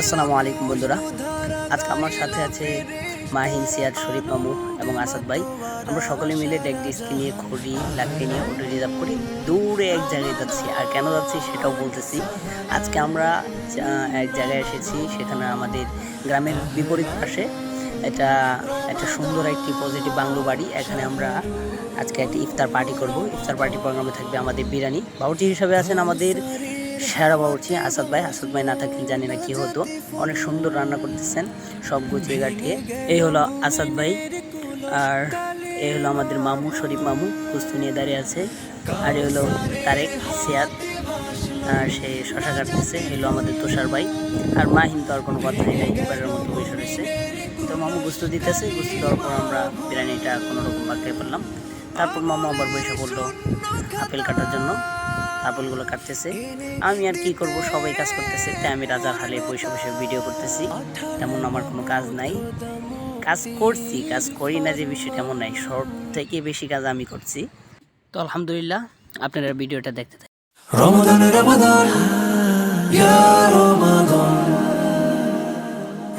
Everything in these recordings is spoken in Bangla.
আসসালামু আলাইকুম বন্ধুরা। আজকে আমার সাথে আছে মাহিন, সিয়াদ, শরীফ মামু এবং আসাদ ভাই। আমরা সকলে মিলে ডেক ডিস্ক নিয়ে, খড়ি লাকড়ি নিয়ে অটো রিজার্ভ করি দূরে এক জায়গায় যাচ্ছি। আর কেন যাচ্ছি সেটাও বলতেছি। আজকে আমরা এক জায়গায় এসেছি, সেখানে আমাদের গ্রামের বিপরীত পাশে এটা একটা সুন্দর একটি পজিটিভ বাংলো বাড়ি। এখানে আমরা আজকে একটি ইফতার পার্টি করব। ইফতার পার্টি প্রোগ্রামে থাকবে আমাদের বিরিয়ানি। বাবুর্চি হিসাবে আছেন আমাদের সেরা বাবুর্চি আসাদ ভাই। আসাদ ভাই না থাকলে জানি না কি হতো। অনেক সুন্দর রান্না করতেছেন, সব গুছিয়ে গাঠিয়ে। এই হলো আসাদ ভাই, আর এই হলো আমাদের মামু, শরীফ মামু কুস্তু নিয়ে দাঁড়িয়ে আছে। আর এই হলো তারেক, সিয়াদ, আর সে শশা কাটতেছে। এলো আমাদের তুষার ভাই। আর মাহিন তো আর কোনো কথাই নাই, এবারের মতো বসে রয়েছে। তো মামু গুস্তু দিতেছে। গুস্তু দেওয়ার পর আমরা বিরিয়ানিটা কোনো রকম বাকিয়ে পড়লাম। তারপর মামু আবার বসে পড়লো আপেল কাটার জন্য। আপেলগুলো কাটতেছে। আমি আর কি করব, সবাই কাজ করতেছে, তাই আমি রাজার হালে বসে বসে ভিডিও করতেছি। তেমন আমার কোনো কাজ নাই। কাজ করছি, কাজ করি না যে বিষয়টা এমন নাই, সব থেকে বেশি কাজ আমি করছি। তো আলহামদুলিল্লাহ, আপনারা ভিডিওটা দেখতে থাকুন। রমাদান রমাদান ইয়া রমাদান,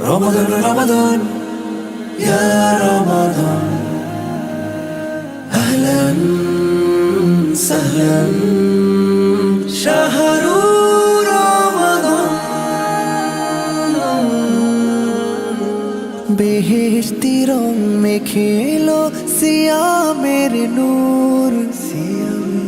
রমাদান রমাদান ইয়া রমাদান, আহলান সাহলান শাহরু রমাদান, বেহেশতি রং মেখেলো সিয়ামের নূর, সিয়ামের